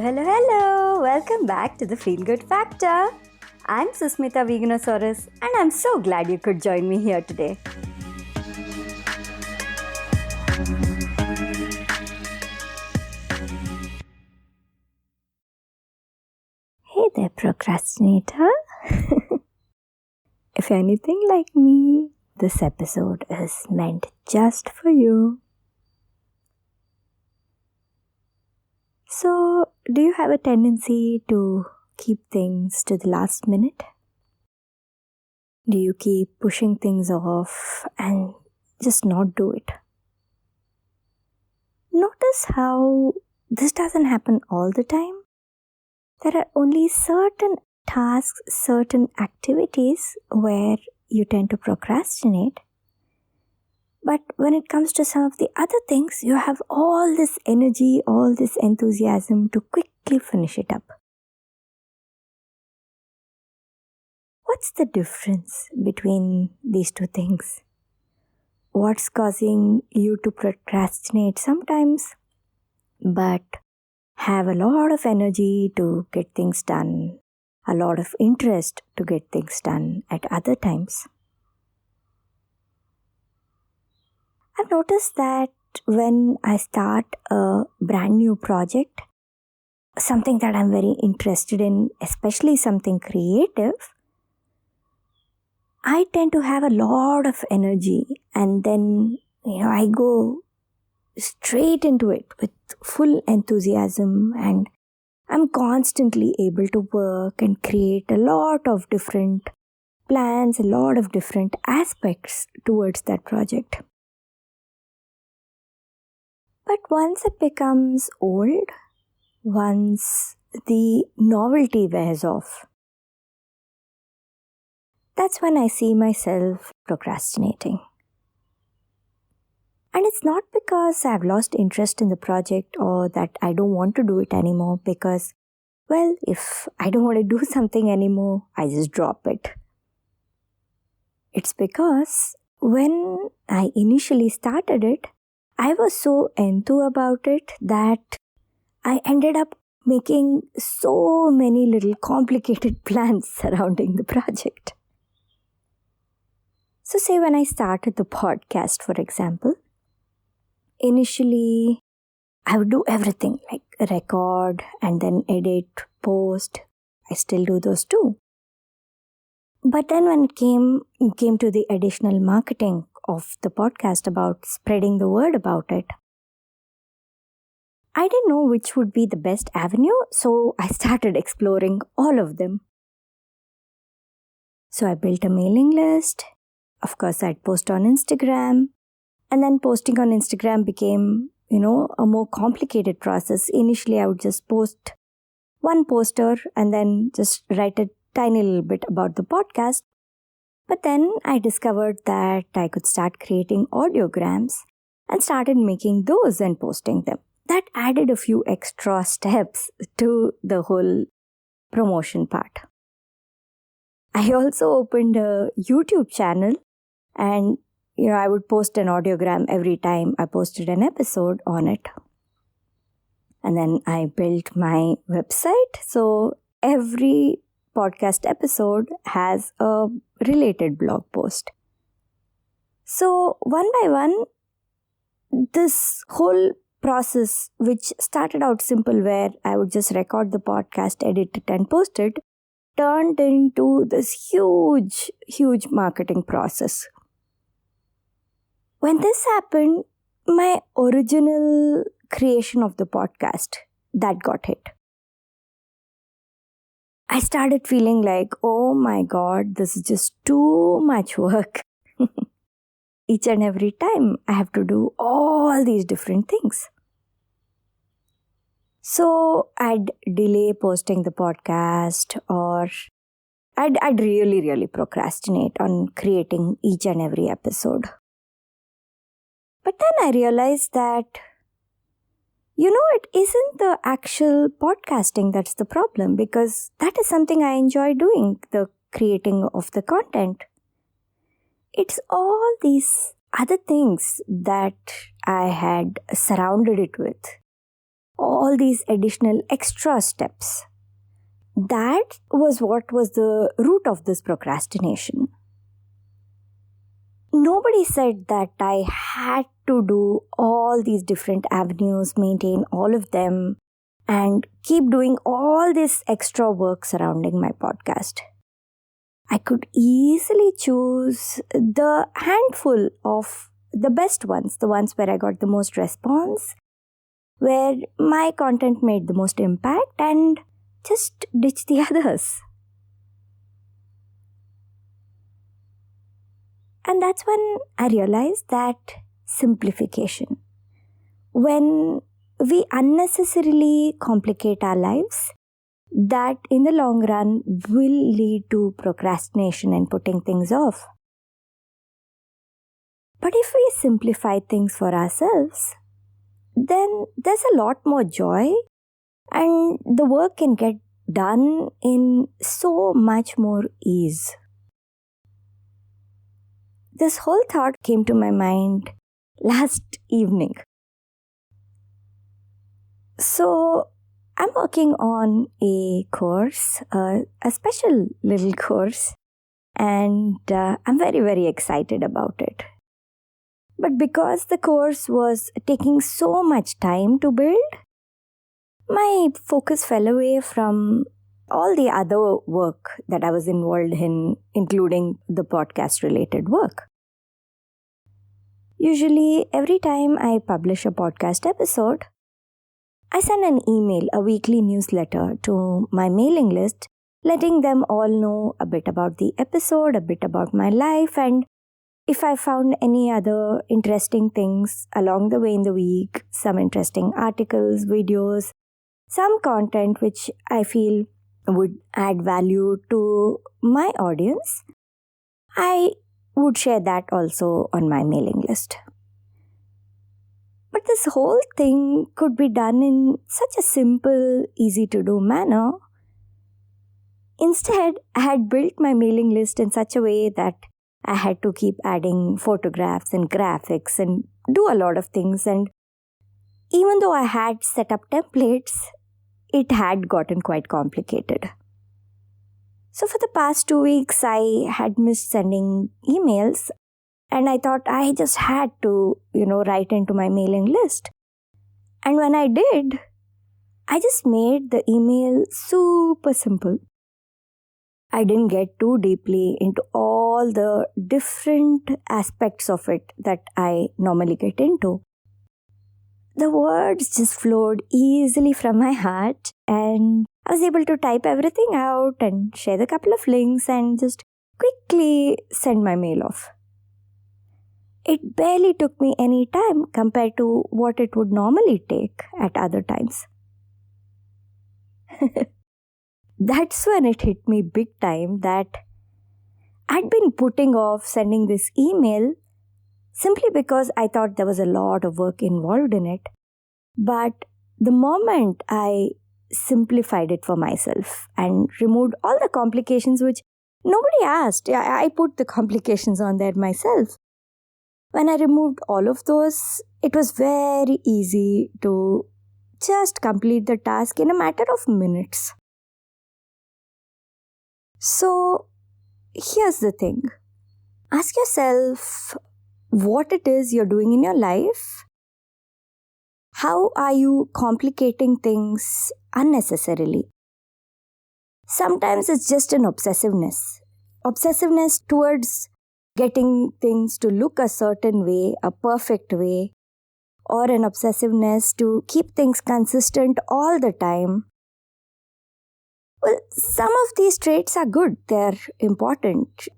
Hello. Welcome back to the Feel Good Factor. I'm Susmita Veganosaurus and I'm so glad you could join me here today. Hey there, procrastinator. If you're anything like me, this episode is meant just for you. So, do you have a tendency to keep things to the last minute? Do you keep pushing things off and just not do it? Notice how this doesn't happen all the time. There are only certain tasks, certain activities where you tend to procrastinate. But when it comes to some of the other things, you have all this energy, all this enthusiasm to quickly finish it up. What's the difference between these two things? What's causing you to procrastinate sometimes, but have a lot of energy to get things done, a lot of interest to get things done at other times? I've noticed that when I start a brand new project, something that I'm very interested in, especially something creative, I tend to have a lot of energy and then, I go straight into it with full enthusiasm and I'm constantly able to work and create a lot of different plans, a lot of different aspects towards that project. But once it becomes old, once the novelty wears off, that's when I see myself procrastinating. And it's not because I've lost interest in the project or that I don't want to do it anymore because, if I don't want to do something anymore, I just drop it. It's because when I initially started it, I was so enthused about it that I ended up making so many little complicated plans surrounding the project. So say when I started the podcast, for example, initially I would do everything like record and then edit, post. I still do those too. But then when it came to the additional marketing of the podcast about spreading the word about it, I didn't know which would be the best avenue, so I started exploring all of them. So I built a mailing list. Of course, I'd post on Instagram. And then posting on Instagram became, a more complicated process. Initially, I would just post one poster and then just write a tiny little bit about the podcast. But then I discovered that I could start creating audiograms and started making those and posting them. That added a few extra steps to the whole promotion part. I also opened a YouTube channel and I would post an audiogram every time I posted an episode on it. And then I built my website. So every podcast episode has a related blog post. So one by one, this whole process, which started out simple where I would just record the podcast, edit it and post it, turned into this huge, huge marketing process. When this happened, my original creation of the podcast, that got hit. I started feeling like, oh my God, this is just too much work. Each and every time I have to do all these different things. So I'd delay posting the podcast or I'd really, really procrastinate on creating each and every episode. But then I realized that, it isn't the actual podcasting that's the problem because that is something I enjoy doing, the creating of the content. It's all these other things that I had surrounded it with. all these additional extra steps. That was what was the root of this procrastination. Nobody said that I had to do all these different avenues, maintain all of them, and keep doing all this extra work surrounding my podcast. I could easily choose the handful of the best ones, the ones where I got the most response, where my content made the most impact, and just ditch the others. And that's when I realized that simplification. When we unnecessarily complicate our lives, that in the long run will lead to procrastination and putting things off. But if we simplify things for ourselves, then there's a lot more joy and the work can get done in so much more ease. This whole thought came to my mind last evening. So, I'm working on a course, a special little course, and I'm very, very excited about it. But because the course was taking so much time to build, my focus fell away from all the other work that I was involved in, including the podcast-related work. Usually, every time I publish a podcast episode, I send an email, a weekly newsletter to my mailing list, letting them all know a bit about the episode, a bit about my life, and if I found any other interesting things along the way in the week, some interesting articles, videos, some content which I feel would add value to my audience, I would share that also on my mailing list. But this whole thing could be done in such a simple, easy to do manner. Instead, I had built my mailing list in such a way that I had to keep adding photographs and graphics and do a lot of things. And even though I had set up templates, it had gotten quite complicated. So for the past 2 weeks, I had missed sending emails. And I thought I just had to, write into my mailing list. And when I did, I just made the email super simple. I didn't get too deeply into all the different aspects of it that I normally get into. The words just flowed easily from my heart, and I was able to type everything out and share the couple of links and just quickly send my mail off. It barely took me any time compared to what it would normally take at other times. That's when it hit me big time that I'd been putting off sending this email simply because I thought there was a lot of work involved in it. But the moment I simplified it for myself and removed all the complications which nobody asked, I put the complications on there myself. When I removed all of those, it was very easy to just complete the task in a matter of minutes. So, here's the thing. Ask yourself what it is you're doing in your life. How are you complicating things unnecessarily? Sometimes it's just an obsessiveness. Obsessiveness towards getting things to look a certain way, a perfect way, or an obsessiveness to keep things consistent all the time. Well, some of these traits are good, they're important.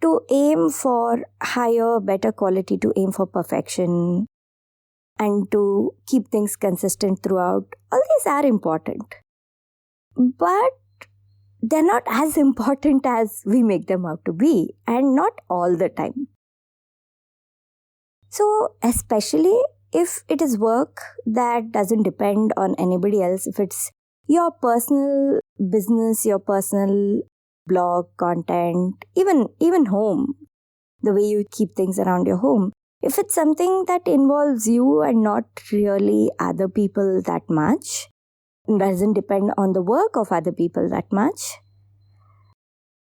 To aim for higher, better quality, to aim for perfection, and to keep things consistent throughout, all these are important. But they're not as important as we make them out to be, and not all the time. So, especially if it is work that doesn't depend on anybody else, if it's your personal business, your personal blog content, even home, the way you keep things around your home, If it's something that involves you and not really other people that much, doesn't depend on the work of other people that much,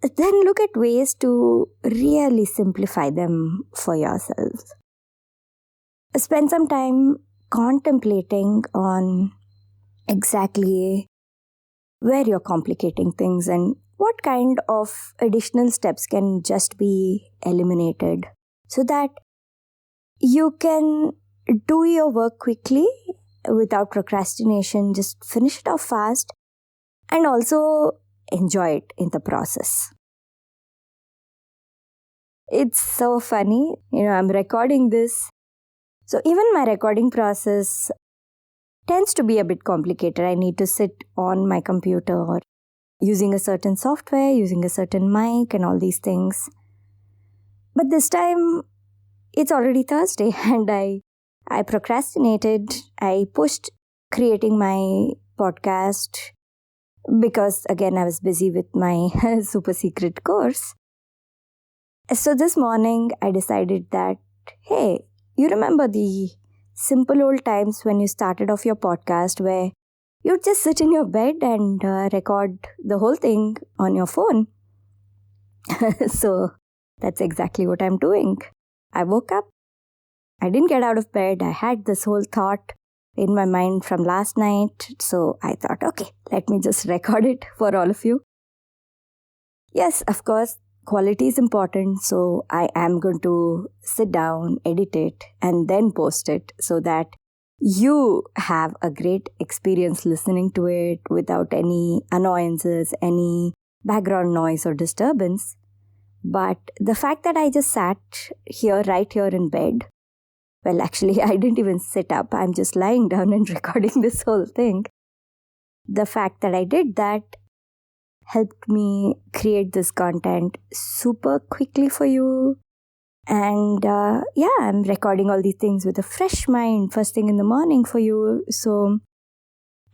then look at ways to really simplify them for yourselves. Spend some time contemplating on exactly where you're complicating things and what kind of additional steps can just be eliminated so that you can do your work quickly without procrastination, just finish it off fast and also enjoy it in the process. It's so funny, I'm recording this. So even my recording process tends to be a bit complicated. I need to sit on my computer or using a certain software, using a certain mic and all these things. But this time, it's already Thursday and I procrastinated. I pushed creating my podcast because, again, I was busy with my super secret course. So this morning, I decided that, hey, you remember the simple old times when you started off your podcast where you'd just sit in your bed and record the whole thing on your phone. So that's exactly what I'm doing. I woke up. I didn't get out of bed. I had this whole thought in my mind from last night. So I thought, okay, let me just record it for all of you. Yes, of course, quality is important. So I am going to sit down, edit it, and then post it so that you have a great experience listening to it without any annoyances, any background noise or disturbance. But the fact that I just sat here, right here in bed, well, actually, I didn't even sit up. I'm just lying down and recording this whole thing. The fact that I did that helped me create this content super quickly for you. And I'm recording all these things with a fresh mind first thing in the morning for you. So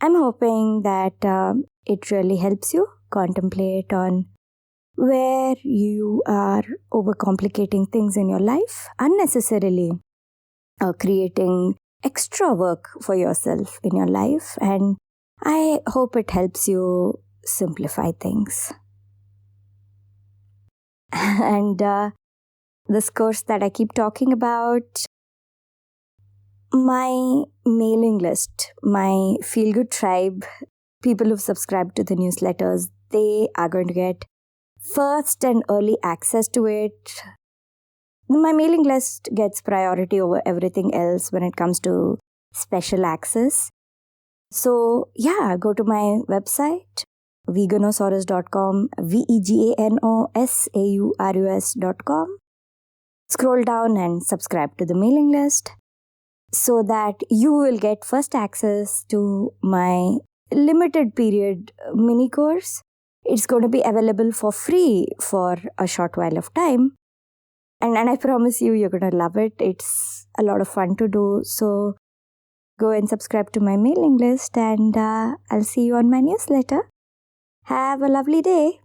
I'm hoping that it really helps you contemplate on where you are overcomplicating things in your life unnecessarily, creating extra work for yourself in your life. And I hope it helps you simplify things. And this course that I keep talking about, my mailing list, my Feel Good Tribe, people who've subscribed to the newsletters, they are going to get first and early access to it. My mailing list gets priority over everything else when it comes to special access. So go to my website, veganosaurus.com, veganosaurus.com. Scroll down and subscribe to the mailing list so that you will get first access to my limited period mini course. It's going to be available for free for a short while of time. And I promise you, you're going to love it. It's a lot of fun to do. So go and subscribe to my mailing list and I'll see you on my newsletter. Have a lovely day.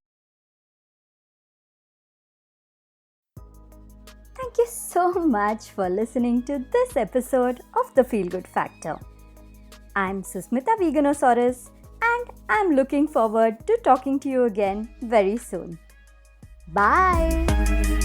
Thank you so much for listening to this episode of The Feel Good Factor. I'm Susmita Veganosaurus and I'm looking forward to talking to you again very soon. Bye!